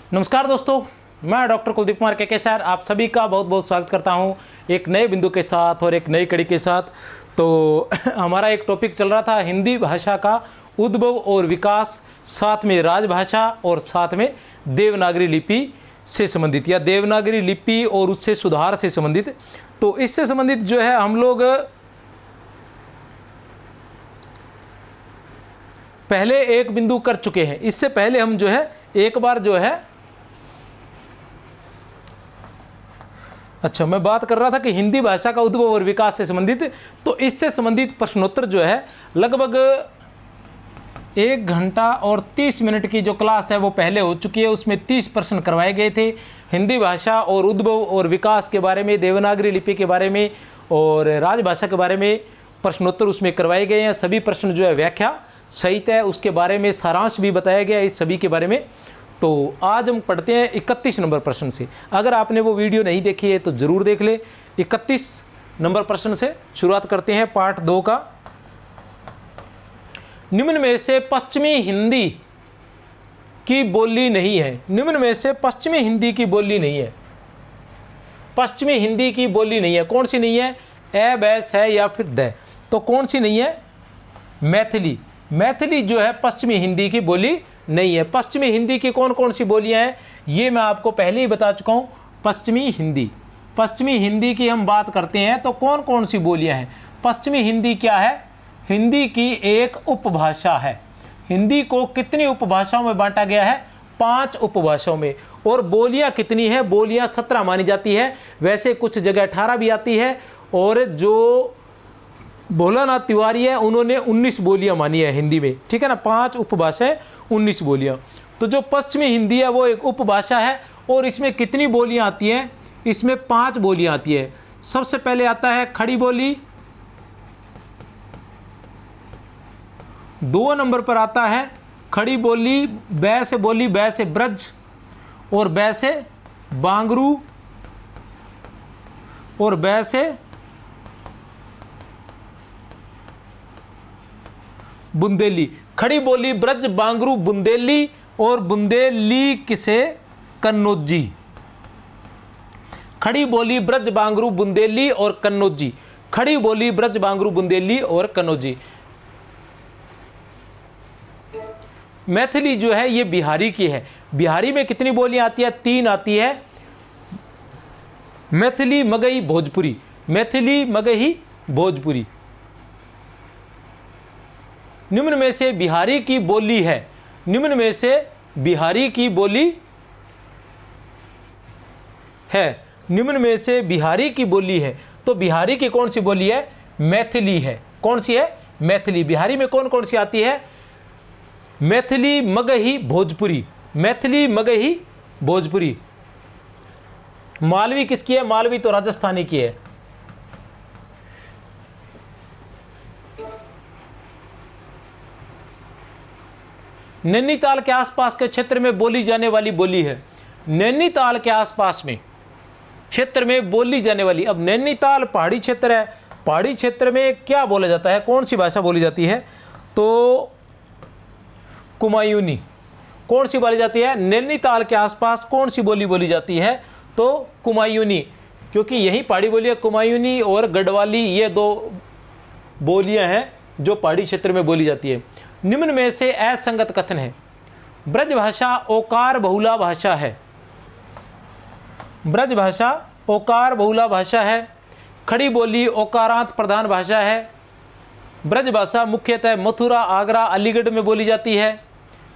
नमस्कार दोस्तों, मैं डॉक्टर कुलदीप कुमार के सर आप सभी का बहुत बहुत स्वागत करता हूं एक नए बिंदु के साथ और एक नई कड़ी के साथ। तो हमारा एक टॉपिक चल रहा था हिंदी भाषा का उद्भव और विकास, साथ में राजभाषा और साथ में देवनागरी लिपि से संबंधित या देवनागरी लिपि और उससे सुधार से संबंधित। तो इससे संबंधित जो है हम लोग पहले एक बिंदु कर चुके हैं। इससे पहले हम जो है एक बार जो है मैं बात कर रहा था कि हिंदी भाषा का उद्भव और विकास से संबंधित। तो इससे संबंधित प्रश्नोत्तर जो है लगभग 1 घंटा और 30 मिनट की जो क्लास है वो पहले हो चुकी है। उसमें 30 प्रश्न करवाए गए थे हिंदी भाषा और उद्भव और विकास के बारे में, देवनागरी लिपि के बारे में और राजभाषा के बारे में प्रश्नोत्तर उसमें करवाए गए हैं। सभी प्रश्न जो है व्याख्या सहित है, उसके बारे में सारांश भी बताया गया है इस सभी के बारे में। तो आज हम पढ़ते हैं 31 नंबर प्रश्न से। अगर आपने वो वीडियो नहीं देखी है तो ज़रूर देख ले। 31 नंबर प्रश्न से शुरुआत करते हैं पार्ट 2 का। निम्न में से पश्चिमी हिंदी की बोली नहीं है। निम्न में से पश्चिमी हिंदी की बोली नहीं है। पश्चिमी हिंदी की बोली नहीं है। कौन सी नहीं है? ए, बैस है या फिर द। तो कौन सी नहीं है? मैथिली। मैथिली जो है पश्चिमी हिंदी की बोली नहीं है। पश्चिमी हिंदी की कौन कौन सी बोलियां हैं ये मैं आपको पहले ही बता चुका हूं। पश्चिमी हिंदी की हम बात करते हैं तो कौन कौन सी बोलियां हैं? पश्चिमी हिंदी क्या है? हिंदी की एक उपभाषा है। हिंदी को कितनी उपभाषाओं में बांटा गया है? 5 उपभाषाओं में। और बोलियां कितनी है? बोलियां 17 मानी जाती है। वैसे कुछ जगह 18 भी आती है और जो भोलानाथ तिवारी है उन्होंने 19 बोलियां मानी है हिंदी में, ठीक है ना। 5 उपभाषाएं 19 बोलियां। तो जो पश्चिमी हिंदी है वो एक उपभाषा है और इसमें कितनी बोलियां आती हैं? इसमें 5 बोलियां आती है। सबसे पहले आता है खड़ी बोली, 2 नंबर पर आता है खड़ी बोली बै से बोली, बै से ब्रज और बै से बांगरू और बै से बुंदेली। खड़ी बोली, ब्रज, बांगरू, बुंदेली और बुंदेली किसे? कन्नौजी। खड़ी बोली, ब्रज, बांगरू, बुंदेली और कन्नौजी। खड़ी बोली, ब्रज, बांगरू, बुंदेली और कन्नौजी। मैथिली जो है ये बिहारी की है। बिहारी में कितनी बोलियां आती है? 3 आती है। मैथिली, मगही, भोजपुरी। मैथिली, मगही, भोजपुरी। निम्न में से बिहारी की बोली है। निम्न में से बिहारी की बोली है। निम्न में से बिहारी की बोली है। तो बिहारी की कौन सी बोली है? मैथिली है। कौन सी है? मैथिली। बिहारी में कौन कौन सी आती है? मैथिली, मगही, भोजपुरी। मैथिली, मगही, भोजपुरी। मालवी किसकी है? मालवी तो राजस्थानी की है। नैनीताल के आसपास के क्षेत्र में बोली जाने वाली बोली है। नैनीताल के आसपास में क्षेत्र में बोली जाने वाली। अब नैनीताल पहाड़ी क्षेत्र है। पहाड़ी क्षेत्र में क्या बोला जाता है? कौन सी भाषा बोली जाती है? तो कुमायूनी। कौन सी बोली जाती है? नैनीताल के आसपास कौन सी बोली बोली जाती है? तो कुमायूनी, क्योंकि यही पहाड़ी बोली है। कुमायूनी और गढ़वाली ये 2 बोलियां हैं जो पहाड़ी क्षेत्र में बोली जाती है। निम्न में से असंगत कथन है। ब्रज भाषा ओकार बहुला भाषा है। ब्रज भाषा ओकार बहुला भाषा है। खड़ी बोली ओकारांत प्रधान भाषा है। ब्रज भाषा मुख्यतः मथुरा, आगरा, अलीगढ़ में बोली जाती है।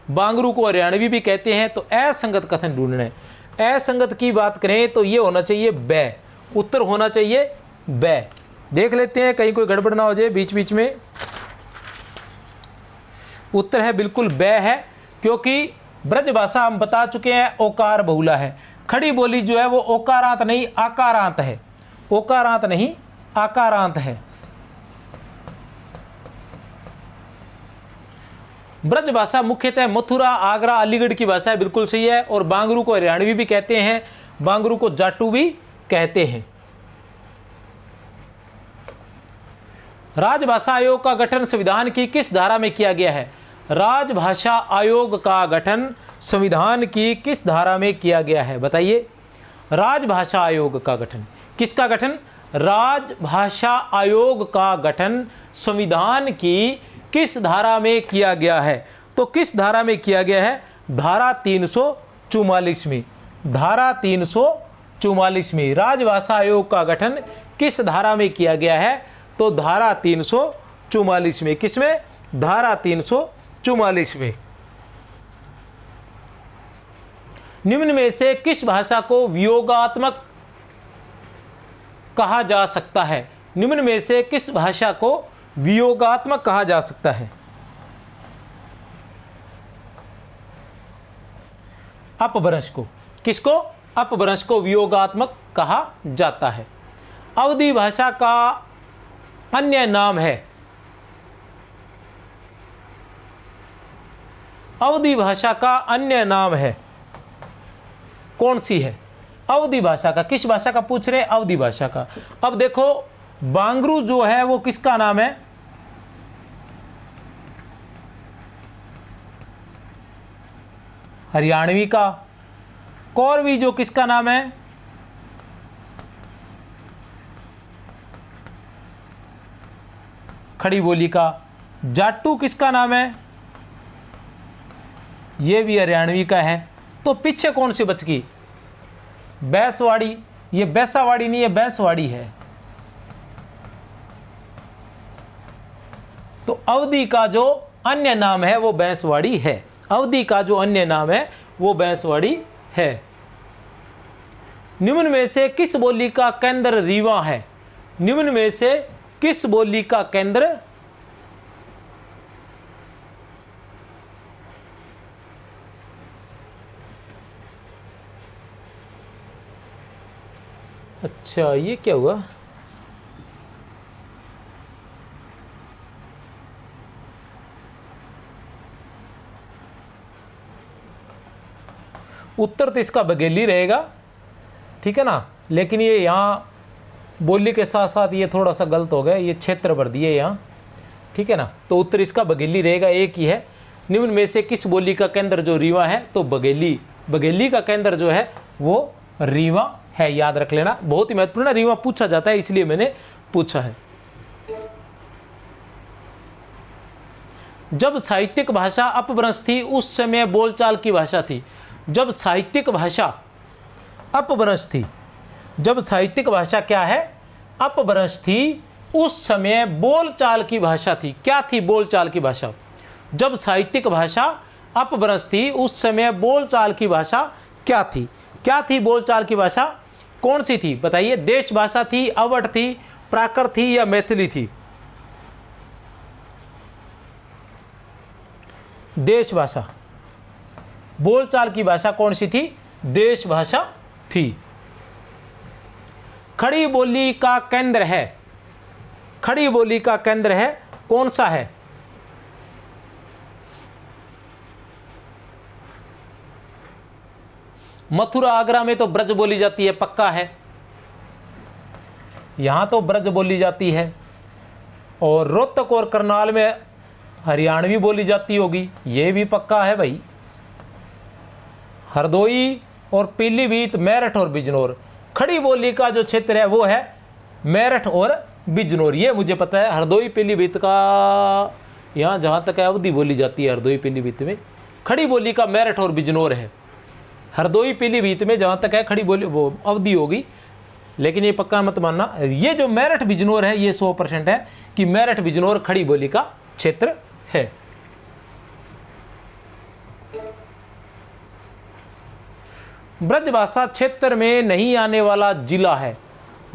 बांगरू को हरियाणवी भी कहते हैं। तो असंगत कथन ढूंढना है। असंगत की बात करें तो ये होना चाहिए बै। उत्तर होना चाहिए बै। देख लेते हैं कहीं कोई गड़बड़ ना हो जाए बीच बीच में। उत्तर है बिल्कुल बै है, क्योंकि ब्रज भाषा हम बता चुके हैं ओकार बहुला है। खड़ी बोली जो है वो ओकारांत नहीं आकारांत है। ओकारांत नहीं आकारांत है। ब्रज भाषा मुख्यतः मथुरा, आगरा, अलीगढ़ की भाषा है, बिल्कुल सही है। और बांगरू को हरियाणवी भी कहते हैं। बांगरू को जाटू भी कहते हैं। राजभाषा आयोग का गठन संविधान की किस धारा में किया गया है? राजभाषा आयोग का गठन संविधान की किस धारा में किया गया है? बताइए। राजभाषा आयोग का गठन, किसका गठन? राजभाषा आयोग का गठन संविधान की किस धारा में किया गया है? तो किस धारा में किया गया है? धारा 344 में। धारा 344 में राजभाषा आयोग का गठन किस धारा में किया गया है? तो धारा 344 में। किसमें? धारा 344 में। निम्न में से किस भाषा को वियोगात्मक कहा जा सकता है? निम्न में से किस भाषा को वियोगात्मक कहा जा सकता है? अपभ्रंश को। किसको? अपभ्रंश को वियोगात्मक कहा जाता है। अवधी भाषा का अन्य नाम है। अवधी भाषा का अन्य नाम है, कौन सी है? अवधी भाषा का। किस भाषा का पूछ रहे? अवधी भाषा का। अब देखो, बांगरू जो है वो किसका नाम है? हरियाणवी का। कौरवी जो किसका नाम है? खड़ी बोली का। जाटू किसका नाम है? ये भी हरियाणवी का है। तो पीछे कौन सी बच गई? बैसवाड़ी। ये बैसावाड़ी नहीं है, बैसवाड़ी है। तो अवधी का जो अन्य नाम है वो बैसवाड़ी है। अवधी का जो अन्य नाम है वो बैसवाड़ी है। निम्न में से किस बोली का केंद्र रीवा है? निम्न में से किस बोली का केंद्र अच्छा, ये क्या हुआ? उत्तर तो इसका बघेली रहेगा, ठीक है ना। लेकिन ये यहाँ बोली के साथ साथ ये थोड़ा सा गलत हो गया, ये क्षेत्र भर दिए यहाँ, ठीक है ना। तो उत्तर इसका बघेली रहेगा, एक ही है। निम्न में से किस बोली का केंद्र जो रीवा है? तो बघेली। बघेली का केंद्र जो है वो रीवा है, याद रख लेना, बहुत ही महत्वपूर्ण है। रीवा पूछा जाता है इसलिए मैंने पूछा है। जब साहित्यिक भाषा अपभ्रंश थी उस समय बोलचाल की भाषा थी। जब साहित्यिक भाषा अपभ्रंश थी, जब साहित्यिक भाषा क्या है? अपभ्रंश थी, उस समय बोलचाल की भाषा थी। क्या थी बोलचाल की भाषा? जब साहित्यिक भाषा अपभ्रंश थी उस समय बोलचाल की भाषा क्या थी? क्या थी बोलचाल की भाषा? कौन सी थी? बताइए। देश भाषा थी, अवध थी, प्राकृत थी या मैथिली थी? देश भाषा। बोलचाल की भाषा कौन सी थी? देश भाषा थी। खड़ी बोली का केंद्र है। खड़ी बोली का केंद्र है, कौन सा है? मथुरा आगरा में तो ब्रज बोली जाती है, पक्का है। यहां तो ब्रज बोली जाती है। और रोहतक और करनाल में हरियाणवी बोली जाती होगी, ये भी पक्का है भाई। हरदोई और पीलीभीत, मेरठ और बिजनौर। खड़ी बोली का जो क्षेत्र है वो है मेरठ और बिजनौर, ये मुझे पता है। हरदोई पीलीभीत का यहाँ जहाँ तक है अवधी बोली जाती है, हरदोई पीलीभीत में। खड़ी बोली का मेरठ और बिजनौर है। हरदोई पीलीभीत में जहाँ तक है खड़ी बोली वो अवधी होगी, लेकिन ये पक्का मत मानना। ये जो मेरठ बिजनौर है ये 100% है कि मेरठ बिजनौर खड़ी बोली का क्षेत्र है। ब्रजभाषा क्षेत्र में नहीं आने वाला जिला है।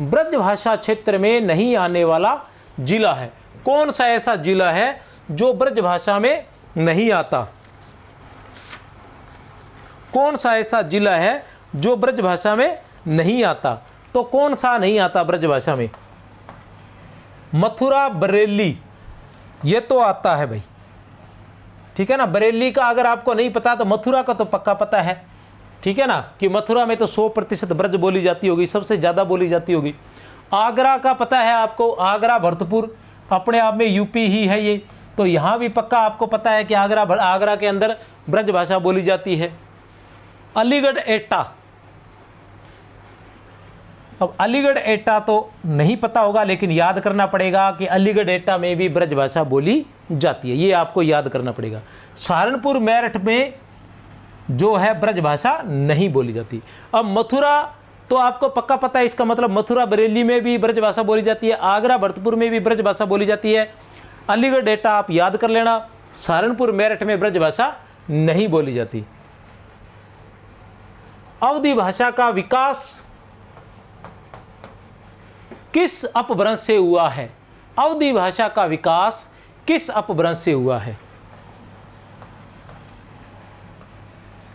ब्रजभाषा क्षेत्र में नहीं आने वाला जिला है, कौन सा ऐसा जिला है जो ब्रजभाषा में नहीं आता? कौन सा ऐसा जिला है जो ब्रजभाषा में नहीं आता? तो कौन सा नहीं आता ब्रजभाषा में? मथुरा, बरेली, ये तो आता है भाई, ठीक है ना। बरेली का अगर आपको नहीं पता तो मथुरा का तो पक्का पता है, ठीक है ना, कि मथुरा में तो 100% ब्रज बोली जाती होगी, सबसे ज़्यादा बोली जाती होगी। आगरा का पता है आपको, आगरा भरतपुर अपने आप में यूपी ही है ये, तो यहाँ भी पक्का आपको पता है कि आगरा के अंदर ब्रजभाषा बोली जाती है। अलीगढ़ एटा, अब अलीगढ़ एटा तो नहीं पता होगा, लेकिन याद करना पड़ेगा कि अलीगढ़ एटा में भी ब्रजभाषा बोली जाती है, ये आपको याद करना पड़ेगा। सहारनपुर मेरठ में जो है ब्रजभाषा नहीं बोली जाती। अब मथुरा तो आपको पक्का पता है, इसका मतलब मथुरा बरेली में भी ब्रजभाषा बोली जाती है, आगरा भरतपुर में भी ब्रजभाषा बोली जाती है। अलीगढ़ एटा आप याद कर लेना, सहारनपुर मेरठ में ब्रजभाषा नहीं बोली जाती। अवधी भाषा का विकास किस अपभ्रंश से हुआ है? अवधी भाषा का विकास किस अपभ्रंश से हुआ है?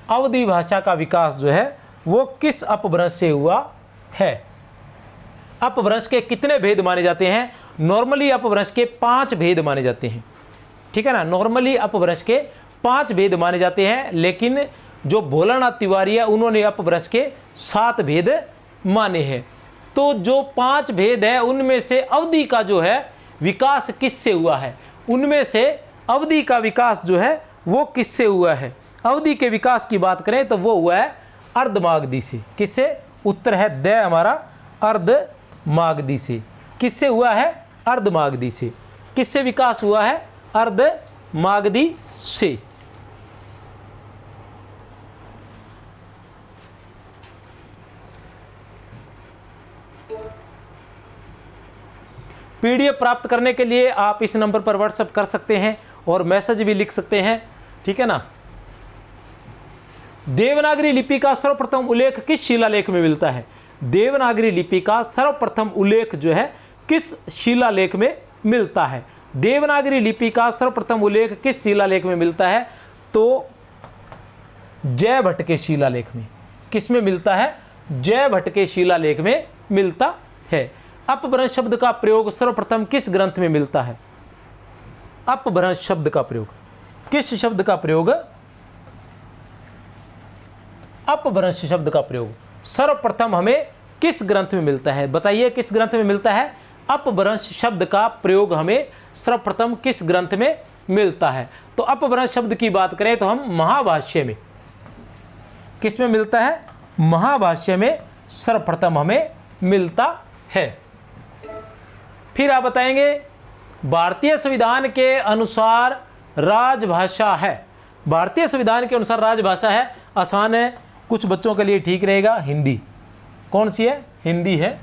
अवधी भाषा का विकास जो है वो किस अपभ्रंश से हुआ है? अपभ्रंश के कितने भेद माने जाते हैं? नॉर्मली अपभ्रंश के 5 भेद माने जाते हैं, ठीक है ना। नॉर्मली अपभ्रंश के 5 भेद माने जाते हैं, लेकिन जो भोलानाथ तिवारी है उन्होंने अपभ्रंश के 7 भेद माने हैं। तो जो 5 भेद है उनमें से अवधी का जो है विकास किससे हुआ है? उनमें से अवधी का विकास जो है वो किससे हुआ है? अवधी के विकास की बात करें तो वो हुआ है अर्धमागधी से। किससे? उत्तर है द हमारा, अर्धमागधी से। किससे हुआ है? अर्धमागधी से। किससे विकास हुआ है? अर्धमागधी से। पीडीएफ प्राप्त करने के लिए आप इस नंबर पर व्हाट्सएप कर सकते हैं और मैसेज भी लिख सकते हैं, ठीक है ना। देवनागरी लिपि का सर्वप्रथम उल्लेख किस शिलालेख में मिलता है? देवनागरी लिपि का सर्वप्रथम उल्लेख जो है किस शिलालेख में मिलता है? देवनागरी लिपि का सर्वप्रथम उल्लेख किस शिलालेख में मिलता है? तो जयभट्ट के शिलालेख में। किस में मिलता है? जयभट्ट के शिलालेख में मिलता है। अपभ्रंश शब्द का प्रयोग सर्वप्रथम किस ग्रंथ में मिलता है? अपभ्रंश शब्द का प्रयोग, किस शब्द का प्रयोग? अपभ्रंश शब्द का प्रयोग सर्वप्रथम हमें किस ग्रंथ में मिलता है? बताइए किस ग्रंथ में मिलता है? अपभ्रंश शब्द का प्रयोग हमें सर्वप्रथम किस ग्रंथ में मिलता है? तो अपभ्रंश शब्द की बात करें तो हम महाभाष्य में। किस में मिलता है? महाभाष्य में सर्वप्रथम हमें मिलता है। फिर आप बताएंगे भारतीय संविधान के अनुसार राजभाषा है। भारतीय संविधान के अनुसार राजभाषा है, आसान है, कुछ बच्चों के लिए ठीक रहेगा, हिंदी। कौन सी है? हिंदी है।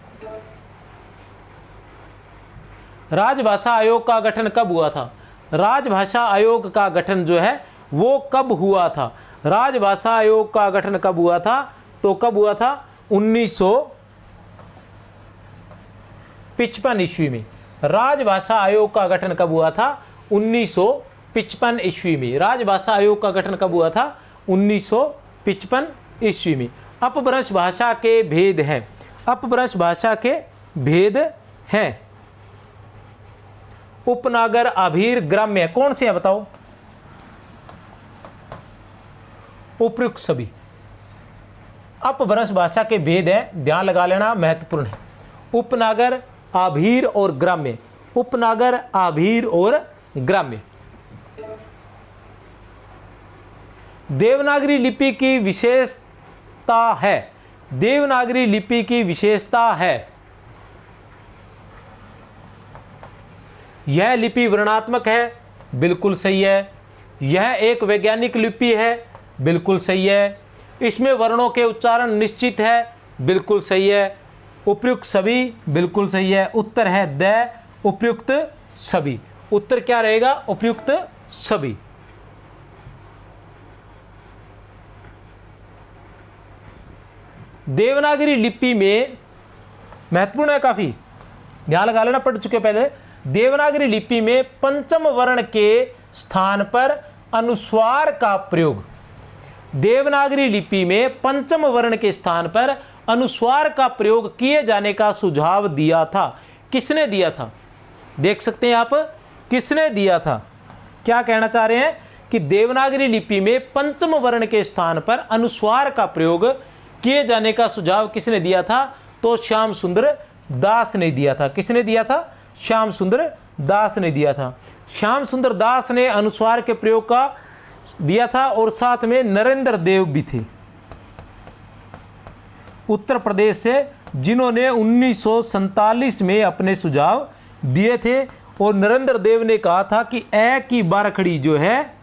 राजभाषा आयोग का गठन कब हुआ था? राजभाषा आयोग का गठन जो है वो कब हुआ था? राजभाषा आयोग का गठन कब हुआ था? तो कब हुआ था? 1955 ईस्वी में। राजभाषा आयोग का गठन कब हुआ था? 1955 ईस्वी में। राजभाषा आयोग का गठन कब हुआ था? 1955 ईस्वी में। अपभ्रंश भाषा के भेद हैं। अपभ्रंश भाषा के भेद हैं। उपनागर, आभीर, ग्राम्य कौन से हैं बताओ? उपयुक्त सभी। अपभ्रंश भाषा के भेद हैं, ध्यान लगा लेना, महत्वपूर्ण है। उपनागर, आभीर और ग्राम्य। उपनागर, आभीर और ग्राम्य। देवनागरी लिपि की विशेषता है। देवनागरी लिपि की विशेषता है यह लिपि वर्णात्मक है, बिल्कुल सही है। यह एक वैज्ञानिक लिपि है, बिल्कुल सही है। इसमें वर्णों के उच्चारण निश्चित है, बिल्कुल सही है। उपयुक्त सभी, बिल्कुल सही है। उत्तर है द उपयुक्त सभी। उत्तर क्या रहेगा? उपयुक्त सभी। देवनागरी लिपि में महत्वपूर्ण है, काफी ध्यान लगा लेना, पढ़ चुके पहले। देवनागरी लिपि में पंचम वर्ण के स्थान पर अनुस्वार का प्रयोग। देवनागरी लिपि में पंचम वर्ण के स्थान पर अनुस्वार का प्रयोग किए जाने का सुझाव दिया था। किसने दिया था? देख सकते हैं आप, किसने दिया था? क्या कहना चाह रहे हैं कि देवनागरी लिपि में पंचम वर्ण के स्थान पर अनुस्वार का प्रयोग किए जाने का सुझाव किसने दिया था? तो श्याम सुंदर दास ने दिया था। किसने दिया था? श्याम सुंदर दास ने दिया था। श्याम सुंदर दास ने अनुस्वार के प्रयोग का दिया था और साथ में नरेंद्र देव भी थे उत्तर प्रदेश से, जिन्होंने 1947 में अपने सुझाव दिए थे। और नरेंद्र देव ने कहा था कि ए की बारखड़ी जो है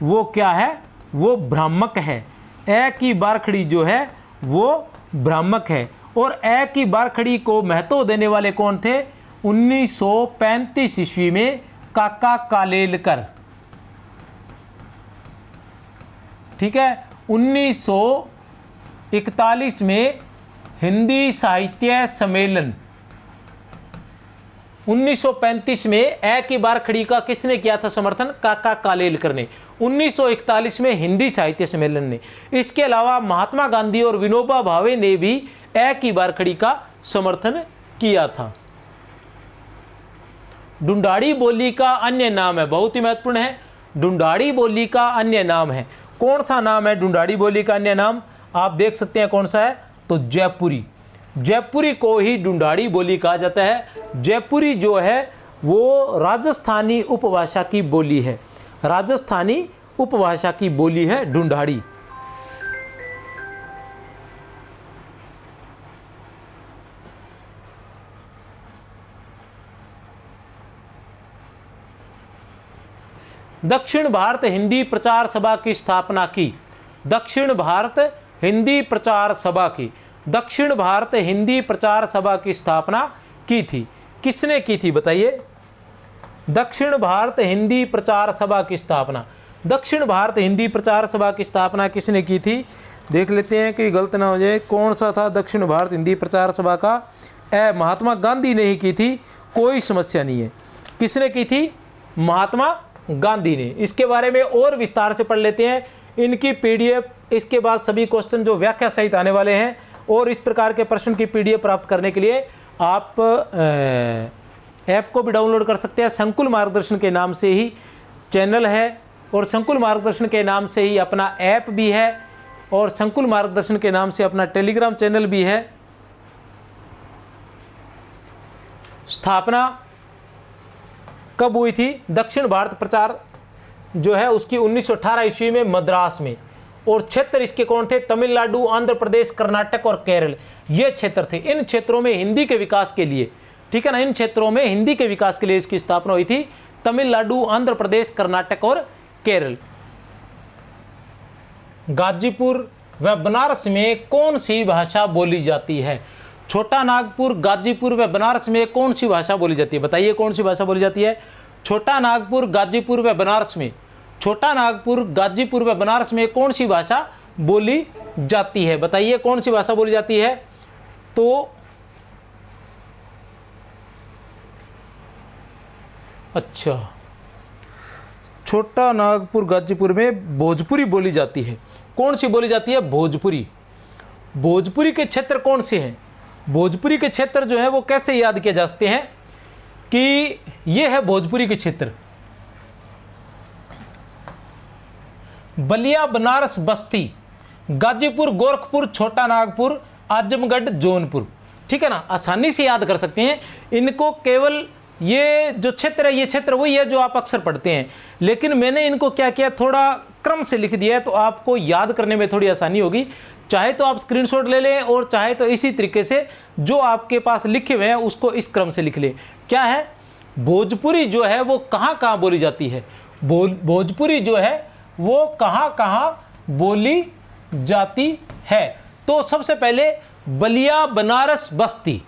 वो क्या है, वो भ्रामक है। ए की बारखड़ी जो है वो भ्रामक है। और ए की बारखड़ी को महत्व देने वाले कौन थे? 1935 ईस्वी में काका कालेलकर। ठीक है, 1941 में हिंदी साहित्य सम्मेलन। 1935 में ए की बारखड़ी का किसने किया था समर्थन? काका कालेलकर ने। 1941 में हिंदी साहित्य सम्मेलन ने। इसके अलावा महात्मा गांधी और विनोबा भावे ने भी ए की बारखड़ी का समर्थन किया था। ढूंढाड़ी बोली का अन्य नाम है, बहुत ही महत्वपूर्ण है। ढूंढाड़ी बोली का अन्य नाम है, कौन सा नाम है ढूंढाड़ी बोली का अन्य नाम? आप देख सकते हैं कौन सा है, तो जयपुरी। जयपुरी को ही ढूंढाड़ी बोली कहा जाता है। जयपुरी जो है वो राजस्थानी उपभाषा की बोली है, राजस्थानी उपभाषा की बोली है ढूंढाड़ी। दक्षिण भारत हिंदी प्रचार सभा की स्थापना की। दक्षिण भारत हिंदी प्रचार सभा की, दक्षिण भारत हिंदी प्रचार सभा की स्थापना की थी। किसने की थी बताइए? दक्षिण भारत हिंदी प्रचार सभा की स्थापना, दक्षिण भारत हिंदी प्रचार सभा की स्थापना किसने की थी? देख लेते हैं कि गलत ना हो जाए। कौन सा था दक्षिण भारत हिंदी प्रचार सभा का? महात्मा गांधी ने ही की थी, कोई समस्या नहीं है। किसने की थी? महात्मा गांधी ने। इसके बारे में और विस्तार से पढ़ लेते हैं। इनकी पीडीएफ, इसके बाद सभी क्वेश्चन जो व्याख्या सहित आने वाले हैं, और इस प्रकार के प्रश्न की पीडीएफ प्राप्त करने के लिए आप ऐप को भी डाउनलोड कर सकते हैं। संकुल मार्गदर्शन के नाम से ही चैनल है, और संकुल मार्गदर्शन के नाम से ही अपना ऐप भी है, और संकुल मार्गदर्शन के नाम से अपना टेलीग्राम चैनल भी है। स्थापना कब हुई थी? दक्षिण भारत प्रचार जो है उसकी 1918 ईस्वी में मद्रास में। और क्षेत्र इसके कौन थे? तमिलनाडु, आंध्र प्रदेश, कर्नाटक और केरल, ये क्षेत्र थे। इन क्षेत्रों में हिंदी के विकास के लिए, ठीक है ना, इन क्षेत्रों में हिंदी के विकास के लिए इसकी स्थापना हुई थी। तमिलनाडु, आंध्र प्रदेश, कर्नाटक और केरल। गाजीपुर व बनारस में कौन सी भाषा बोली जाती है? छोटा नागपुर, गाजीपुर व बनारस में कौन सी भाषा बोली जाती है? बताइए कौन सी भाषा बोली जाती है? छोटा नागपुर, गाजीपुर व बनारस में, छोटा नागपुर, गाजीपुर व बनारस में कौन सी भाषा बोली जाती है? बताइए कौन सी भाषा बोली जाती है? तो अच्छा, छोटा नागपुर, गाजीपुर में भोजपुरी बोली जाती है। कौन सी बोली जाती है? भोजपुरी। भोजपुरी के क्षेत्र कौन से हैं? भोजपुरी के क्षेत्र जो है वो कैसे याद किए जा सकते हैं कि ये है भोजपुरी के क्षेत्र? बलिया, बनारस, बस्ती, गाजीपुर, गोरखपुर, छोटा नागपुर, आजमगढ़, जौनपुर। ठीक है ना, आसानी से याद कर सकते हैं इनको। केवल ये जो क्षेत्र है, ये क्षेत्र वही है जो आप अक्सर पढ़ते हैं, लेकिन मैंने इनको क्या किया, थोड़ा क्रम से लिख दिया है, तो आपको याद करने में थोड़ी आसानी होगी। चाहे तो आप स्क्रीनशॉट ले लें, और चाहे तो इसी तरीके से जो आपके पास लिखे हुए हैं उसको इस क्रम से लिख लें। क्या है? भोजपुरी जो है वो कहाँ कहाँ बोली जाती है? भोजपुरी जो है वो कहाँ कहाँ बोली जाती है? तो सबसे पहले बलिया, बनारस, बस्ती,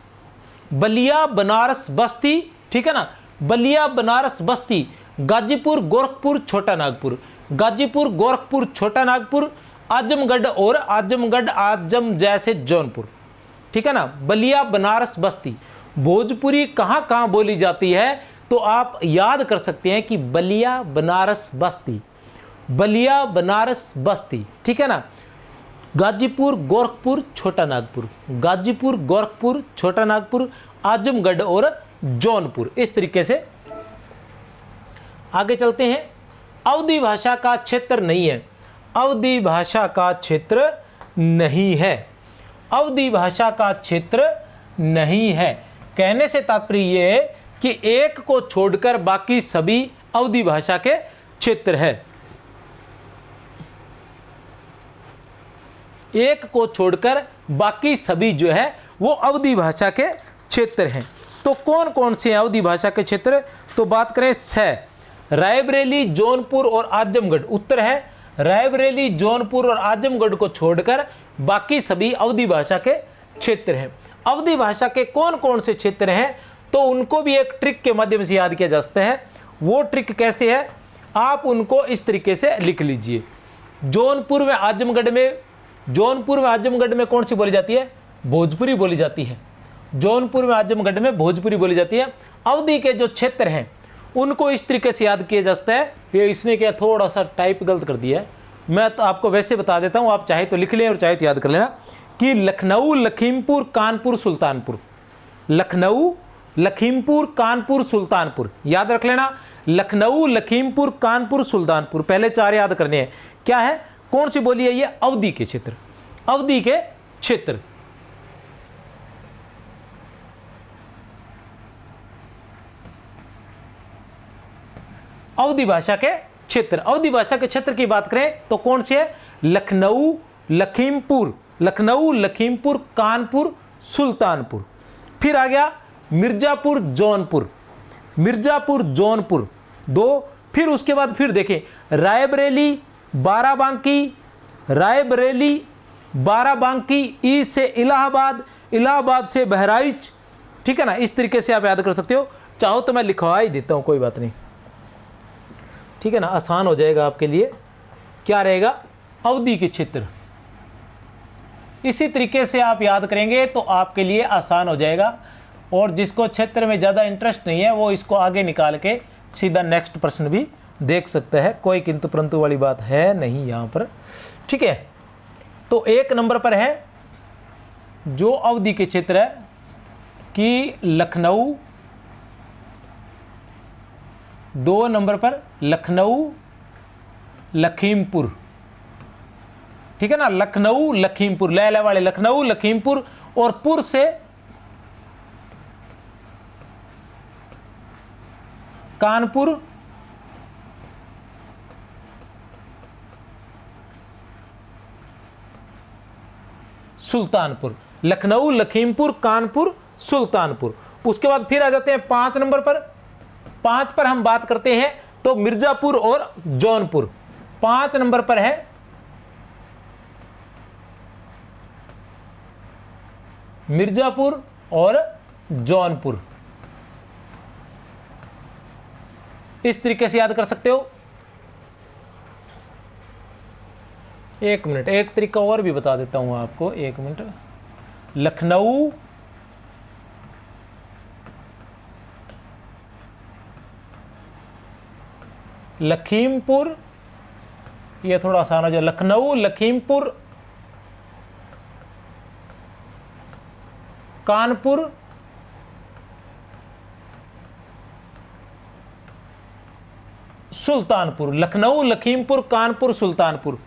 बलिया, बनारस, बस्ती, ठीक है ना, बलिया, बनारस, बस्ती, गाजीपुर, गोरखपुर, छोटा नागपुर, गाजीपुर, गोरखपुर, छोटा नागपुर, आजमगढ़ और आजमगढ़, आजम जैसे जौनपुर। ठीक है ना, बलिया, बनारस, बस्ती। भोजपुरी कहाँ कहाँ बोली जाती है? तो आप याद कर सकते हैं कि बलिया, बनारस, बस्ती, बलिया, बनारस, बस्ती। ठीक है ना, गाजीपुर, गोरखपुर, छोटा नागपुर, गाजीपुर, गोरखपुर, छोटा नागपुर, आजमगढ़ और जौनपुर। इस तरीके से आगे चलते हैं। अवधी भाषा का क्षेत्र नहीं है, अवधी भाषा का क्षेत्र नहीं है, अवधी भाषा का क्षेत्र नहीं है। कहने से तात्पर्य ये है कि एक को छोड़कर बाकी सभी अवधी भाषा के क्षेत्र है। एक को छोड़कर बाकी सभी जो है वो अवधी भाषा के क्षेत्र हैं। तो कौन कौन से हैं अवधी भाषा के क्षेत्र? तो बात करें रायबरेली, जौनपुर और आजमगढ़। उत्तर है रायबरेली, जौनपुर और आजमगढ़ को छोड़कर बाकी सभी अवधी भाषा के क्षेत्र हैं। अवधी भाषा के कौन कौन से क्षेत्र हैं तो उनको भी एक ट्रिक के माध्यम से याद किया जा सकता है। वो ट्रिक कैसे है, आप उनको इस तरीके से लिख लीजिए। जौनपुर में आजमगढ़ में कौन सी बोली जाती है? भोजपुरी बोली जाती है। जौनपुर में आजमगढ़ में भोजपुरी बोली जाती है। अवधी के जो क्षेत्र हैं उनको इस तरीके से याद किया जा सकता है। ये इसने क्या थोड़ा सा टाइप गलत कर दिया है, मैं तो आपको वैसे बता देता हूँ, आप चाहे तो लिख लें और चाहे तो याद कर लेना कि लखनऊ, लखीमपुर, कानपुर, सुल्तानपुर। लखनऊ, लखीमपुर, कानपुर, सुल्तानपुर, याद रख लेना। लखनऊ, लखीमपुर, कानपुर, सुल्तानपुर, पहले 4 याद करने हैं। क्या है, कौन सी बोली है ये? अवधी के क्षेत्र, अवधी के क्षेत्र। अवधी भाषा के क्षेत्र। अवधी भाषा के क्षेत्र की बात करें तो कौन से है? लखनऊ, लखीमपुर, लखनऊ, लखीमपुर, कानपुर, सुल्तानपुर। फिर आ गया मिर्जापुर, जौनपुर, मिर्जापुर, जौनपुर 2। फिर उसके बाद फिर देखें रायबरेली, बाराबांकी, रायबरेली, बाराबांकी, ई से इलाहाबाद, इलाहाबाद से बहराइच। ठीक है ना, इस तरीके से आप याद कर सकते हो। चाहो तो मैं लिखवा ही देता हूं, कोई बात नहीं, ठीक है ना, आसान हो जाएगा आपके लिए। क्या रहेगा? अवधी के क्षेत्र। इसी तरीके से आप याद करेंगे तो आपके लिए आसान हो जाएगा। और जिसको क्षेत्र में ज़्यादा इंटरेस्ट नहीं है वो इसको आगे निकाल के सीधा नेक्स्ट प्रश्न भी देख सकता है, कोई किंतु परंतु वाली बात है नहीं यहाँ पर। ठीक है, तो 1 नंबर पर है जो अवधी के क्षेत्र है कि लखनऊ, 2 नंबर पर लखनऊ, लखीमपुर। ठीक है ना, लखनऊ, लखीमपुर, लैला वाले लखनऊ, लखीमपुर और पुर से कानपुर, सुल्तानपुर। लखनऊ, लखीमपुर, कानपुर, सुल्तानपुर। उसके बाद फिर आ जाते हैं 5 नंबर पर। 5 पर हम बात करते हैं तो मिर्जापुर और जौनपुर। 5 नंबर पर है मिर्जापुर और जौनपुर। इस तरीके से याद कर सकते हो। 1 मिनट, एक तरीका और भी बता देता हूं आपको, 1 मिनट। लखनऊ, लखीमपुर, ये थोड़ा आसान हो जाए। लखनऊ, लखीमपुर, कानपुर, सुल्तानपुर। लखनऊ, लखीमपुर, कानपुर, सुल्तानपुर।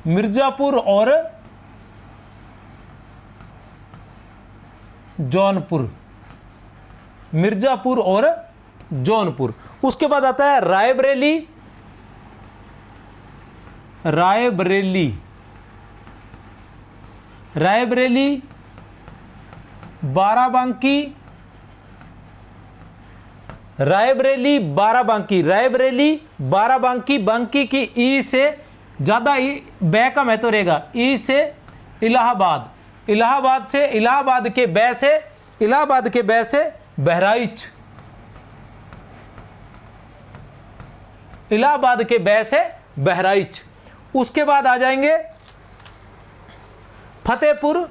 मिर्जापुर और जौनपुर, मिर्जापुर और जौनपुर। उसके बाद आता है रायबरेली, रायबरेली, रायबरेली, बाराबांकी, रायबरेली, बाराबांकी, रायबरेली, बाराबांकी। बांकी की ई से ज्यादा बै का महत्व रहेगा। ई से इलाहाबाद, इलाहाबाद से, इलाहाबाद के बै से, इलाहाबाद के बै से बहराइच, इलाहाबाद के बै से बहराइच। उसके बाद आ जाएंगे फतेहपुर,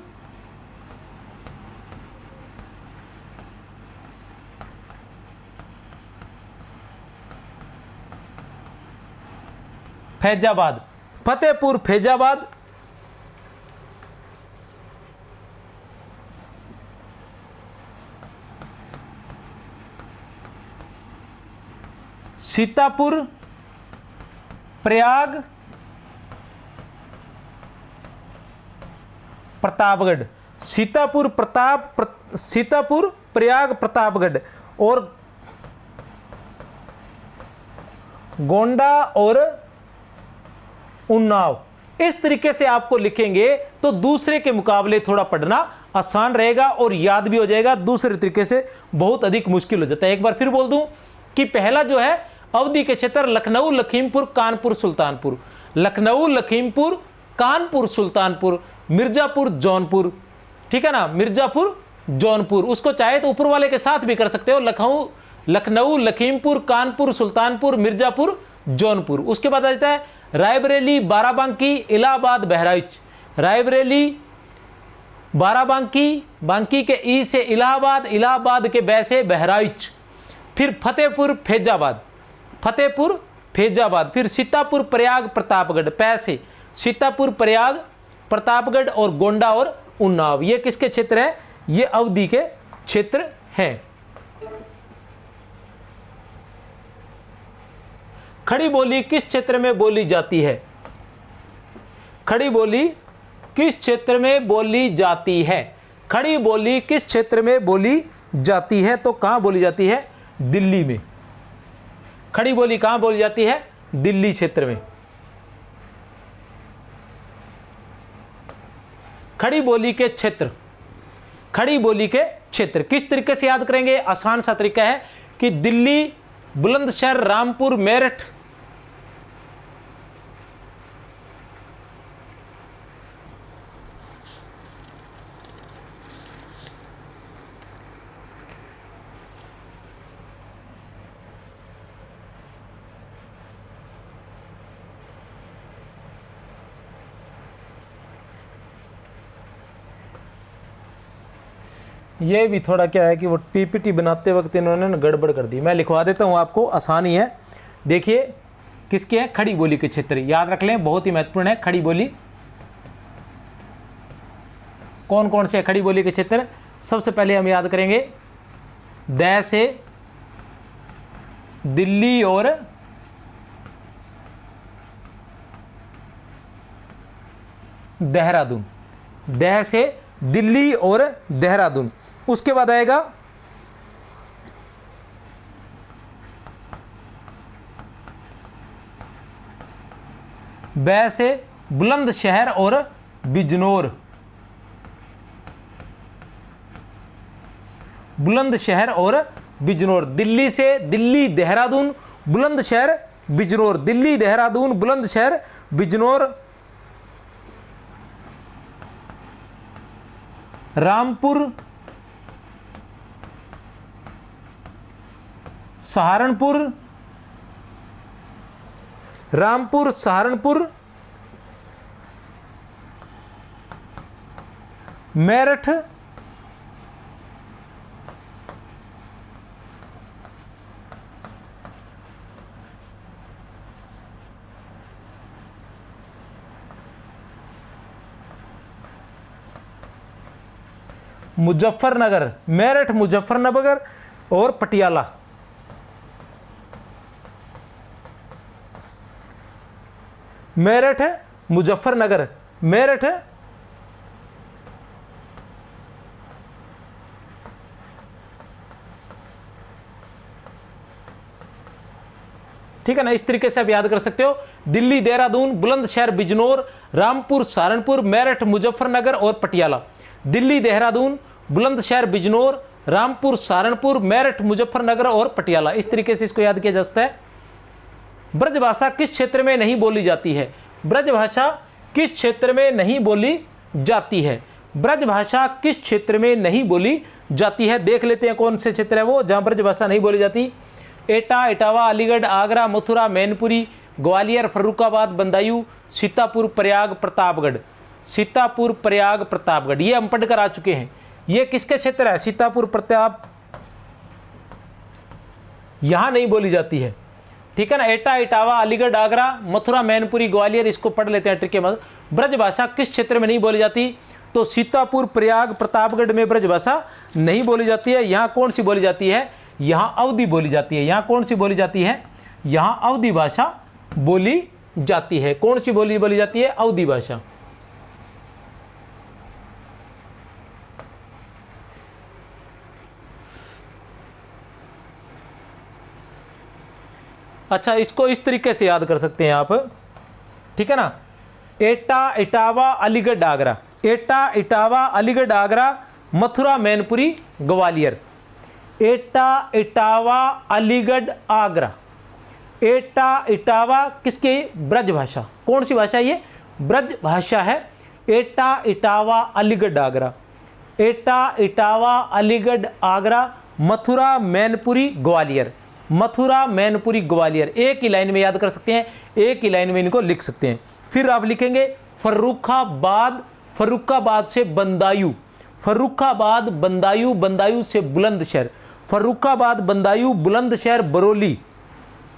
फैजाबाद, फतेहपुर, फैजाबाद। सीतापुर, प्रयाग, प्रतापगढ़। सीतापुर प्रयाग प्रतापगढ़ और गोंडा और उन्नाव। इस तरीके से आपको लिखेंगे तो दूसरे के मुकाबले थोड़ा पढ़ना आसान रहेगा और याद भी हो जाएगा। दूसरे तरीके से बहुत अधिक मुश्किल हो जाता है। एक बार फिर बोल दूं कि पहला जो है अवधि के क्षेत्र लखनऊ, लखीमपुर, कानपुर, सुल्तानपुर, लखनऊ, लखीमपुर, कानपुर, सुल्तानपुर, मिर्जापुर, जौनपुर, ठीक है ना, मिर्जापुर, जौनपुर। उसको चाहे तो ऊपर वाले के साथ भी कर सकते हो, लखनऊ, लखीमपुर, कानपुर, सुल्तानपुर, मिर्जापुर, जौनपुर। उसके बाद आ जाता है रायबरेली, बाराबंकी, इलाहाबाद, बहराइच। रायबरेली, बाराबंकी, बांकी के ई से इलाहाबाद, इलाहाबाद के बै से बहराइच। फिर फतेहपुर, फैजाबाद, फतेहपुर, फैजाबाद। फिर सीतापुर, प्रयाग, प्रतापगढ़, पै से सीतापुर, प्रयाग, प्रतापगढ़ और गोंडा और उन्नाव। ये किसके क्षेत्र है? ये अवधि के क्षेत्र हैं। खड़ी बोली किस क्षेत्र में बोली जाती है? खड़ी बोली किस क्षेत्र में बोली जाती है? खड़ी बोली किस क्षेत्र में बोली जाती है? तो कहां बोली जाती है? दिल्ली में। खड़ी बोली कहां बोली जाती है? दिल्ली क्षेत्र में। खड़ी बोली के क्षेत्र, खड़ी बोली के क्षेत्र किस तरीके से याद करेंगे? आसान सा तरीका है कि दिल्ली, बुलंदशहर, रामपुर, मेरठ, ये भी थोड़ा क्या है कि वो पीपीटी बनाते वक्त इन्होंने ना गड़बड़ कर दी। मैं लिखवा देता हूँ आपको, आसान ही है। देखिए किसके हैं? खड़ी बोली के क्षेत्र। याद रख लें, बहुत ही महत्वपूर्ण है। खड़ी बोली कौन कौन से है? खड़ी बोली के क्षेत्र सबसे पहले हम याद करेंगे दै से दिल्ली और देहरादून, दै से दिल्ली और देहरादून। उसके बाद आएगा बै से बुलंदशहर और बिजनौर, बुलंदशहर और बिजनौर। दिल्ली से दिल्ली, देहरादून, बुलंदशहर, बिजनौर। दिल्ली, देहरादून, बुलंदशहर, बिजनौर। रामपुर, सहारनपुर, रामपुर, सहारनपुर, मेरठ, मुजफ्फरनगर, मेरठ, मुजफ्फरनगर और पटियाला। मेरठ, मुजफ्फरनगर, मेरठ, ठीक है ना। इस तरीके से आप याद कर सकते हो। दिल्ली, देहरादून, बुलंदशहर, बिजनौर, रामपुर, सहारनपुर, मेरठ, मुजफ्फरनगर और पटियाला। दिल्ली, देहरादून, बुलंदशहर, बिजनौर, रामपुर, सहारनपुर, मेरठ, मुजफ्फरनगर और पटियाला। इस तरीके से इसको याद किया जा सकता है। ब्रजभाषा किस क्षेत्र में नहीं बोली जाती है? ब्रजभाषा किस क्षेत्र में नहीं बोली जाती है? ब्रजभाषा किस क्षेत्र में नहीं बोली जाती है? देख लेते हैं कौन से क्षेत्र है वो जहां ब्रजभाषा नहीं बोली जाती। एटा, इटावा, अलीगढ़, आगरा, मथुरा, मैनपुरी, ग्वालियर, फर्रुखाबाद, बदायूं, सीतापुर, प्रयाग, प्रतापगढ़। सीतापुर, प्रयाग, प्रतापगढ़ ये हम पढ़कर आ चुके हैं। ये किसके क्षेत्र है? सीतापुर, प्रताप, यहां नहीं बोली जाती है, ठीक है ना। एटा, इटावा, अलीगढ़, आगरा, मथुरा, मैनपुरी, ग्वालियर, इसको पढ़ लेते हैं ट्रिक के बाद। ब्रजभाषा किस क्षेत्र में नहीं बोली जाती? तो सीतापुर, प्रयाग, प्रतापगढ़ में ब्रजभाषा नहीं बोली जाती है। यहां कौन सी बोली जाती है? यहां अवधि बोली जाती है। यहां कौन सी बोली जाती है? यहां अवधि भाषा बोली जाती है। कौन सी बोली जाती है? अवधि भाषा। अच्छा, इसको इस तरीके से याद कर सकते हैं आप, ठीक है ना। एटा, इटावा, अलीगढ़, आगरा। एटा, इटावा, अलीगढ़, आगरा, मथुरा, मैनपुरी, ग्वालियर। एटा, इटावा, अलीगढ़, आगरा। एटा, इटावा किसकी? ब्रज भाषा। कौन सी भाषा? ये ब्रज भाषा है। एटा, इटावा, अलीगढ़, आगरा। एटा, इटावा, अलीगढ़, आगरा, मथुरा, मैनपुरी, ग्वालियर। मथुरा, मैनपुरी, ग्वालियर। एक ही लाइन में याद कर सकते हैं, एक ही लाइन में इनको लिख सकते हैं। फिर आप लिखेंगे फर्रुखाबाद, फर्रुखाबाद से बंदायूं। फर्रुखाबाद, बंदायूं, बंदायूं से बुलंदशहर। फर्रुखाबाद, बंदायूं, बुलंदशहर, बरौली,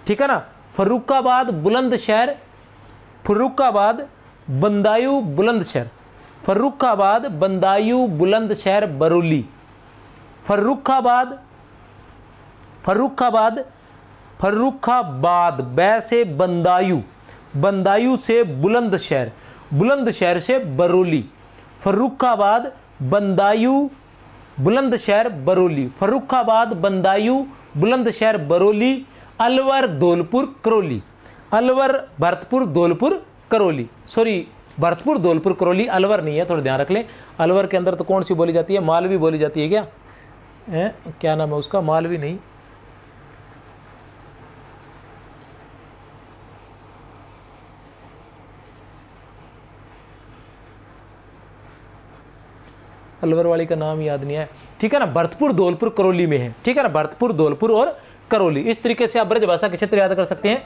ठीक है ना। फर्रुखाबाद, बुलंदशहर, फर्रुखाबाद, बंदायूं, बुलंदशहर। फर्रुखाबाद, बंदायूं, बुलंदशहर, बरौली। फर्रुखाबाद, फर्रुखाबाद, फर्रुखाबाद, बै से बंदायूं, बंदायूं से बुलंदशहर, बुलंदशहर से बरौली। फर्रुखाबाद, बंदायूं, बुलंदशहर, बरौली। फर्रुखाबाद, बंदायूं, बुलंदशहर, बरौली। अलवर, धौलपुर, करौली। अलवर, भरतपुर, धौलपुर, करौली। सॉरी, भरतपुर, धौलपुर, करौली, अलवर नहीं है, थोड़ा ध्यान रख लें। अलवर के अंदर तो कौन सी बोली जाती है? मालवी बोली जाती है क्या? क्या नाम है उसका? मालवी नहीं, अलवर वाली का नाम याद नहीं है, ठीक है ना। भरतपुर, धौलपुर, करौली में है, ठीक है ना। भरतपुर, धौलपुर और करौली। इस तरीके से आप ब्रज भाषा के क्षेत्र याद कर सकते हैं।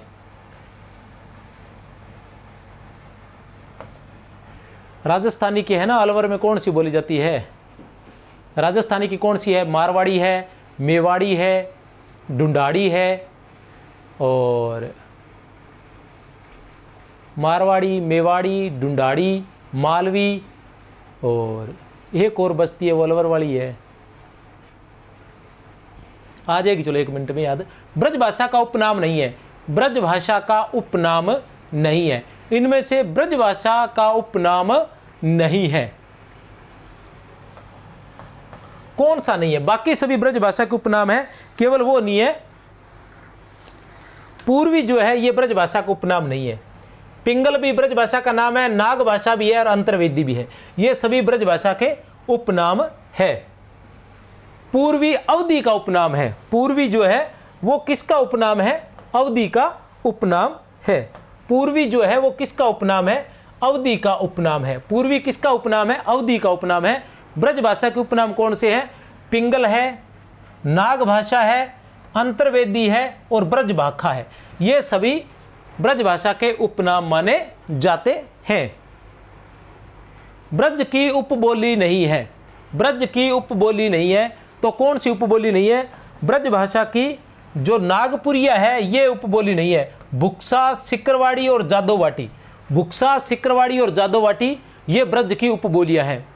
राजस्थानी की है ना, अलवर में कौन सी बोली जाती है? राजस्थानी की कौन सी है? मारवाड़ी है, मेवाड़ी है, ढूंढाड़ी है, और मारवाड़ी, मेवाड़ी, ढूंढाड़ी, मालवी, और एक और बस्ती है वो अलवर वाली है, आ जाएगी, चलो 1 मिनट में याद। ब्रज भाषा का उपनाम नहीं है, ब्रज भाषा का उपनाम नहीं है। इनमें से ब्रज भाषा का उपनाम नहीं है। कौन सा नहीं है? बाकी सभी ब्रज भाषा के उपनाम है, केवल वो नहीं है पूर्वी जो है, ये ब्रज भाषा का उपनाम नहीं है। पिंगल भी ब्रज भाषा का नाम है, नाग भाषा भी है और अंतर्वेदी भी है। ये सभी ब्रज भाषा के उपनाम है। पूर्वी अवधि का उपनाम है। पूर्वी जो है वो किसका उपनाम है? अवधि का उपनाम है। पूर्वी जो है वो किसका उपनाम है? अवधि का उपनाम है। पूर्वी किसका उपनाम है? अवधि का उपनाम है। ब्रज भाषा के उपनाम कौन से हैं? पिंगल है, नाग भाषा है, अंतर्वेदी है और ब्रज भाखा है। ये सभी ब्रज भाषा के उपनाम माने जाते हैं। ब्रज की उपबोली नहीं है। ब्रज की उपबोली नहीं है तो कौन सी उपबोली नहीं है? ब्रज भाषा की जो नागपुरिया है ये उपबोली नहीं है। बुक्सा, सिकरवाड़ी और जादोवाटी, बुक्सा, सिकरवाड़ी और जादोवाटी ये ब्रज की उपबोलियां हैं।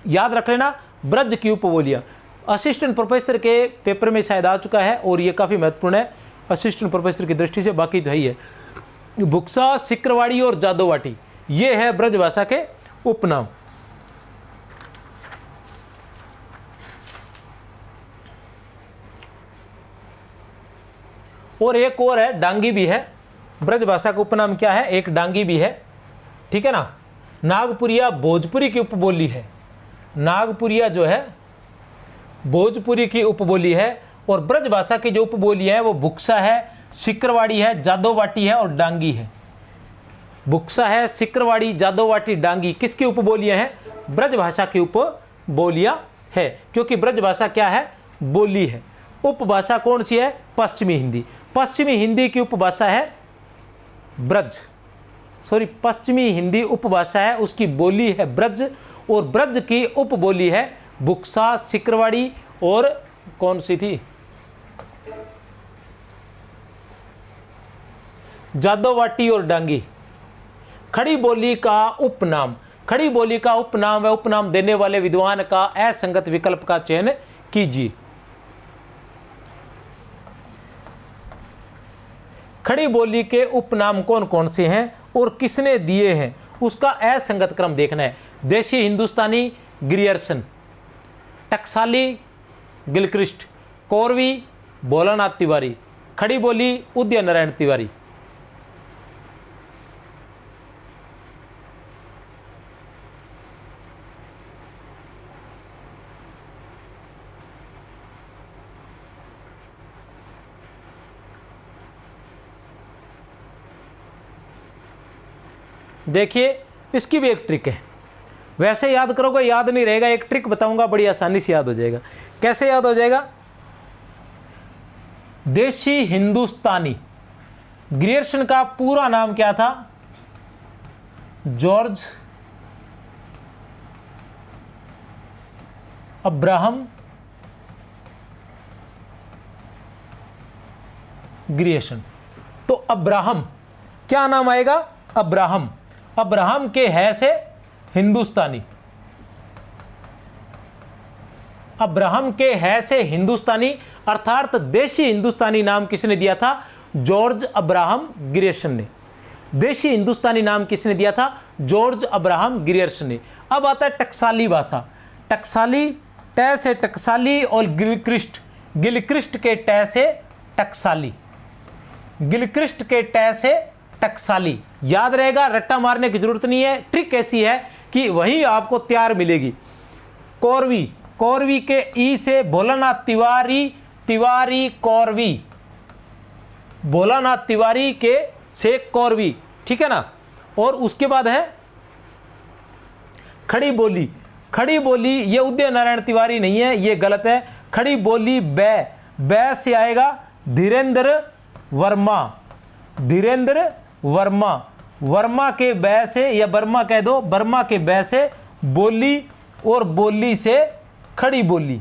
याद रख लेना, ब्रज की उपबोलियां। असिस्टेंट प्रोफेसर के पेपर में शायद आ चुका है और ये काफ़ी महत्वपूर्ण है असिस्टेंट प्रोफेसर की दृष्टि से, बाकी तो ही है। बुक्सा, सिकरवाड़ी और जादोवाटी ये है ब्रज भाषा के उपनाम। और एक और है, डांगी भी है। ब्रज भाषा का उपनाम क्या है? एक डांगी भी है, ठीक है ना। नागपुरिया भोजपुरी की उपबोली है। नागपुरिया जो है भोजपुरी की उपबोली है। और ब्रज भाषा की जो उपबोली है वो बुक्सा है, सिकरवाड़ी है, जादोवाटी है और डांगी है। बुक्सा है, सिकरवाड़ी, जादोवाटी, डांगी किसकी उपबोलियां हैं? ब्रज भाषा की उपबोलियां है, क्योंकि ब्रज भाषा क्या है? बोली है। उपभाषा कौन सी है? पश्चिमी हिंदी। पश्चिमी हिंदी की उपभाषा है ब्रज, सॉरी पश्चिमी हिंदी उपभाषा है, उसकी बोली है ब्रज। और ब्रज की उपबोली है बुक्सा, सिकरवाड़ी और कौन सी थी? जादोवाटी और डांगी। खड़ी बोली का उपनाम। खड़ी बोली का उपनाम व उपनाम देने वाले विद्वान का असंगत विकल्प का चयन कीजिए। खड़ी बोली के उपनाम कौन कौन से हैं और किसने दिए हैं उसका असंगत क्रम देखना है। देशी हिंदुस्तानी ग्रियर्सन, टकसाली गिलक्रिस्ट, कोरवी भोलानाथ तिवारी, खड़ी बोली उदय नारायण तिवारी। देखिए इसकी भी एक ट्रिक है, वैसे याद करोगे याद नहीं रहेगा, एक ट्रिक बताऊंगा बड़ी आसानी से याद हो जाएगा। कैसे याद हो जाएगा? देशी हिंदुस्तानी, ग्रियर्सन का पूरा नाम क्या था? George Abraham Grierson. तो अब्राहम क्या नाम आएगा? अब्राहम। अब्राहम के है से हिंदुस्तानी, अब्राहम के है से हिंदुस्तानी अर्थात देशी हिंदुस्तानी नाम किसने दिया था? जॉर्ज अब्राहम ग्रियर्सन ने। देशी हिंदुस्तानी नाम किसने दिया था? जॉर्ज अब्राहम ग्रियर्सन ने। अब आता है टकसाली भाषा। टकसाली, ट से टकसाली और गिलक्रिस्ट, गिलक्रिस्ट के ट से टकसाली, गिलक्रिस्ट के ट से टकसाली। याद रहेगा, रट्टा मारने की जरूरत नहीं है। ट्रिक ऐसी है कि वहीं आपको तैयार मिलेगी। कौरवी, कौरवी के ई से भोलानाथ तिवारी, तिवारी कौरवी, भोलानाथ तिवारी के से कौरवी, ठीक है ना। और उसके बाद है खड़ी बोली। खड़ी बोली ये उदय नारायण तिवारी नहीं है, ये गलत है। खड़ी बोली बै से आएगा धीरेन्द्र वर्मा, धीरेन्द्र वर्मा। वर्मा के बै से या बर्मा कह दो, बर्मा के बै से बोली और बोली से खड़ी बोली।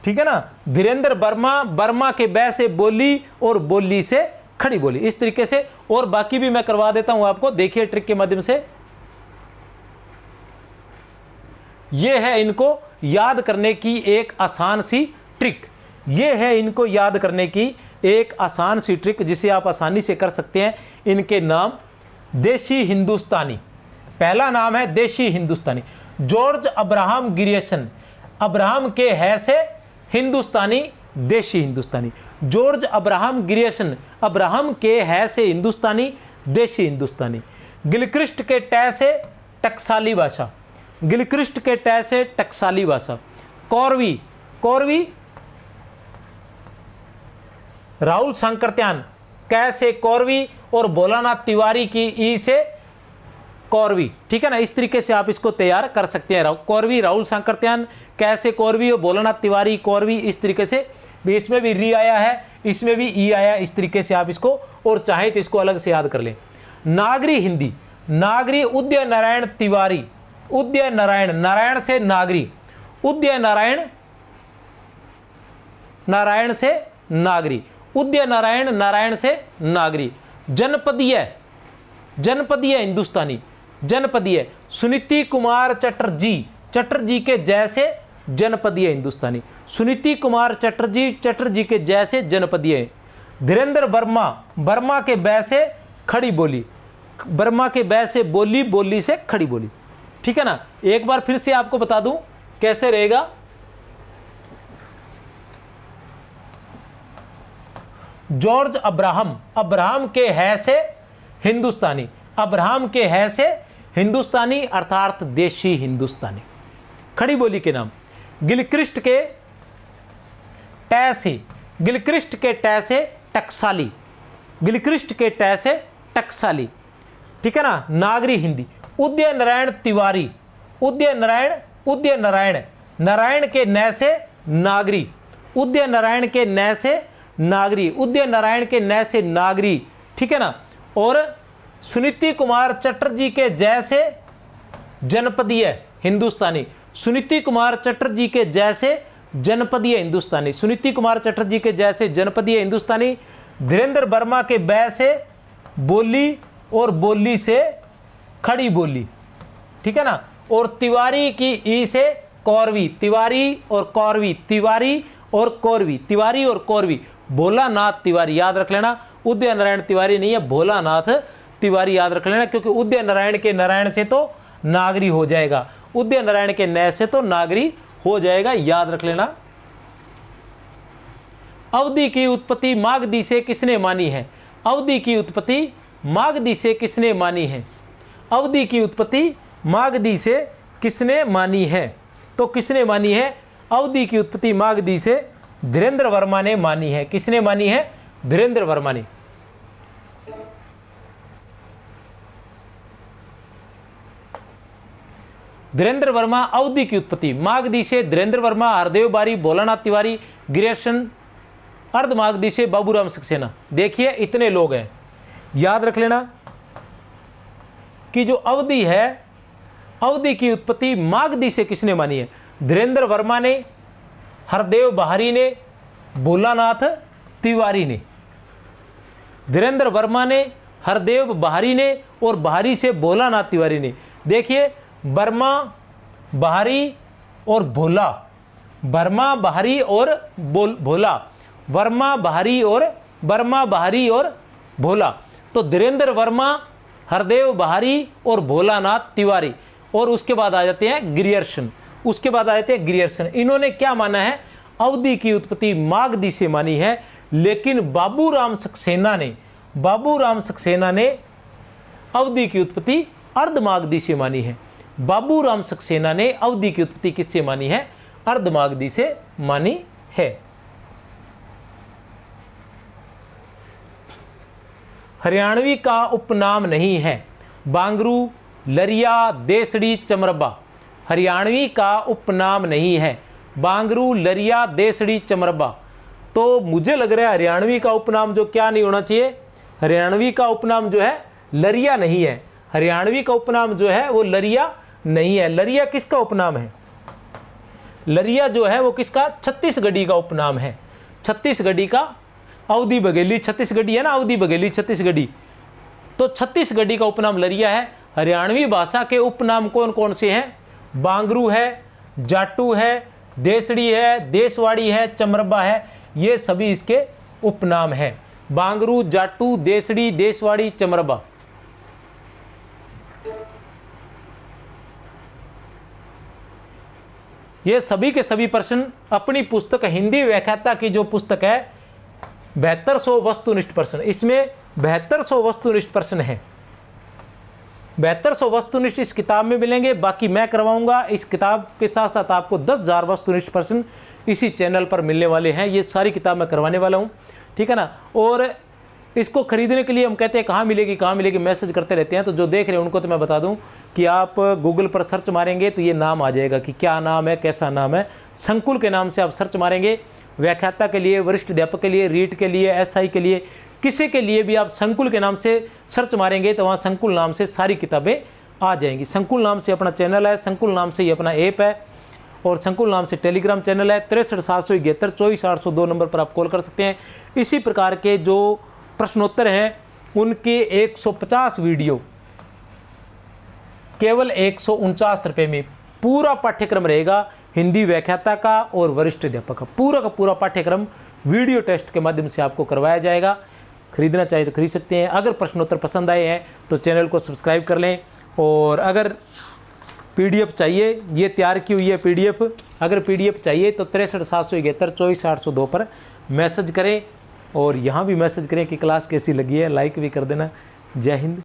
ठीक है ना। धीरेन्द्र वर्मा, बर्मा के बै से बोली और बोली से खड़ी बोली। इस तरीके से और बाकी भी मैं करवा देता हूं आपको, देखिए ट्रिक के माध्यम से। यह है इनको याद करने की एक आसान सी ट्रिक, ये है इनको याद करने की एक आसान सी ट्रिक जिसे आप आसानी से कर सकते हैं। इनके नाम देशी हिंदुस्तानी, पहला नाम है देशी हिंदुस्तानी जॉर्ज अब्राहम ग्रियर्सन। अब्राहम के है से हिंदुस्तानी, देशी हिंदुस्तानी। जॉर्ज अब्राहम ग्रियर्सन, अब्राहम के है से हिंदुस्तानी, देशी हिंदुस्तानी। गिलक्रिस्ट के ट से टकसाली भाषा, गिलक्रिस्ट के ट से टकसाली भाषा। कौरवी, कौरवी राहुल सांकृत्यान, कै से कौरवी और भोलानाथ तिवारी की ई से कौरवी। ठीक है ना। इस तरीके से आप इसको तैयार कर सकते हैं। कौरवी राहुल सांकृत्यान, कै से कौरवी और भोलानाथ तिवारी कौरवी। इस तरीके से भी, इसमें भी री आया है, इसमें भी ई आया। इस तरीके से आप इसको, और चाहे तो इसको अलग से याद कर लें। नागरी हिंदी, नागरी उदय नारायण तिवारी, उदय नारायण, नारायण से नागरी, उदय नारायण, नारायण से नागरी, उदय नारायण, नारायण से नागरी। जनपदीय, जनपदीय हिंदुस्तानी, जनपदीय। सुनीति कुमार चटर्जी, चटर्जी के जैसे जनपदीय हिंदुस्तानी। सुनीति कुमार चटर्जी, चटर्जी के जैसे जनपदीय। धीरेन्द्र वर्मा, वर्मा के बै से खड़ी बोली, वर्मा के बै से बोली, बोली से खड़ी बोली। ठीक है ना। एक बार फिर से आपको बता दूं कैसे रहेगा। जॉर्ज अब्राहम, अब्राहम के है से हिंदुस्तानी, अब्राहम के है से हिंदुस्तानी अर्थात देशी हिंदुस्तानी। खड़ी बोली के नाम गिलक्रिस्ट के ट से, गिलक्रिस्ट के ट से टकसाली, गिलक्रिस्ट के ट से टकसाली। ठीक है ना। नागरी हिंदी उदय नारायण तिवारी, उदय नारायण, उदय नारायण, नारायण के न से नागरी, उदय नारायण के न से नागरी, उदय नारायण के न से नागरी। ठीक है ना। और सुनीति कुमार चटर्जी के जैसे जनपदीय हिंदुस्तानी, सुनीति कुमार चटर्जी के जैसे जनपदीय हिंदुस्तानी, सुनीति कुमार चटर्जी के जैसे जनपदीय हिंदुस्तानी। धीरेन्द्र वर्मा के बै से बोली और बोली से खड़ी बोली। ठीक है ना। और तिवारी की ई से कौरवी, तिवारी और कौरवी, तिवारी और कौरवी, तिवारी और कौरवी। भोलानाथ तिवारी याद रख लेना, उदय नारायण तिवारी नहीं है, भोलानाथ तिवारी याद रख लेना, क्योंकि उदय नारायण के नारायण से तो नागरी हो जाएगा, उदय नारायण के न से तो नागरी हो जाएगा, याद रख लेना। अवधि की उत्पत्ति मागधी से किसने मानी है? अवधि की उत्पत्ति मागधी से किसने मानी है? अवधि की उत्पत्ति मागधी से किसने मानी है? तो किसने मानी है? अवधि की उत्पत्ति मागधी से धीरेन्द्र वर्मा ने मानी है। किसने मानी है? धीरेन्द्र वर्मा ने। धीरेन्द्र वर्मा अवधि की उत्पत्ति मागधी से धीरेन्द्र वर्मा, हरदेव बारी, भोलानाथ तिवारी, ग्रियर्सन, अर्धमागधी से बाबूराम सक्सेना। देखिए इतने लोग हैं, याद रख लेना कि जो अवधि है, अवधि की उत्पत्ति मागधी से किसने मानी है? धीरेन्द्र वर्मा ने, हरदेव बहारी ने, भोलानाथ तिवारी ने। धीरेन्द्र वर्मा ने, हरदेव बहारी ने और बहारी से भोलानाथ तिवारी ने। देखिए वर्मा, बहारी और भोला, वर्मा, बहारी और भोला, वर्मा, बहारी और भोला। तो धीरेन्द्र वर्मा, हरदेव बहारी और भोलानाथ तिवारी, और उसके बाद आ जाते हैं ग्रियर्सन। उसके बाद आ जाते हैं ग्रियर्सन। इन्होंने क्या माना है? अवधि की उत्पत्ति मागधी से मानी है। लेकिन बाबूराम सक्सेना ने अवधि की उत्पत्ति अर्धमागधी से मानी है। बाबूराम सक्सेना ने अवधि की उत्पत्ति किससे मानी है? अर्धमागधी से मानी है। हरियाणवी का उपनाम नहीं है। बांगरू, लरिया, देसड़ी, चमरबा। हरियाणवी का उपनाम नहीं है। बांगरू, लरिया, देसड़ी, चमरबा। तो मुझे लग रहा है हरियाणवी का उपनाम जो क्या नहीं होना चाहिए? हरियाणवी का उपनाम जो है लरिया नहीं है। हरियाणवी का उपनाम जो है वो लरिया नहीं है। लरिया किसका उपनाम है? लरिया जो है वो किसका? छत्तीसगढ़ी का उपनाम है। छत्तीसगढ़ी का अवधि बघेली छत्तीसगढ़ी है ना, अवधि बघेली छत्तीसगढ़ी। तो छत्तीसगढ़ी का उपनाम लरिया है। हरियाणवी भाषा के उपनाम कौन कौन से हैं? बांगरू है, जाटू है, देसड़ी है, देसवाड़ी है, चमरबा है। ये सभी इसके उपनाम हैं। बांगरू, जाटू, देसड़ी, देसवाड़ी, चमरबा। ये सभी के सभी प्रश्न अपनी पुस्तक हिंदी व्याख्याता की जो पुस्तक है 7200 वस्तुनिष्ठ प्रश्न, इसमें 7200 वस्तुनिष्ठ प्रश्न हैं। 7200 वस्तुनिष्ठ इस किताब में मिलेंगे। बाकी मैं करवाऊंगा इस किताब के साथ साथ आपको 10,000 वस्तुनिष्ठ प्रश्न इसी चैनल पर मिलने वाले हैं। ये सारी किताब मैं करवाने वाला हूँ, ठीक है ना। और इसको खरीदने के लिए हम कहते हैं कहाँ मिलेगी, मैसेज करते रहते हैं। तो जो देख रहे हैं उनको तो मैं बता दूं कि आप गूगल पर सर्च मारेंगे तो ये नाम आ जाएगा कि क्या नाम है, कैसा नाम है। संकुल के नाम से आप सर्च मारेंगे, व्याख्याता के लिए, वरिष्ठ अध्यापक के लिए, रीट के लिए, एसआई के लिए, किसी के लिए भी आप संकुल के नाम से सर्च मारेंगे तो वहाँ संकुल नाम से सारी किताबें आ जाएंगी। संकुल नाम से अपना चैनल है, संकुल नाम से ये अपना ऐप है और संकुल नाम से टेलीग्राम चैनल है। 63 771 24 802 नंबर पर आप कॉल कर सकते हैं। इसी प्रकार के जो प्रश्नोत्तर हैं उनके 150 वीडियो केवल 149 रुपये में पूरा पाठ्यक्रम रहेगा हिंदी व्याख्याता का और वरिष्ठ अध्यापक का। पूरा का पूरा पाठ्यक्रम वीडियो टेस्ट के माध्यम से आपको करवाया जाएगा। खरीदना चाहे तो खरीद सकते हैं। अगर प्रश्नोत्तर पसंद आए हैं तो चैनल को सब्सक्राइब कर लें। और अगर पीडीएफ चाहिए, ये तैयार की हुई है पीडीएफ, अगर पीडीएफ चाहिए तो 63 771 24 802 पर मैसेज करें। और यहाँ भी मैसेज करें कि क्लास कैसी लगी है, लाइक भी कर देना। जय हिंद।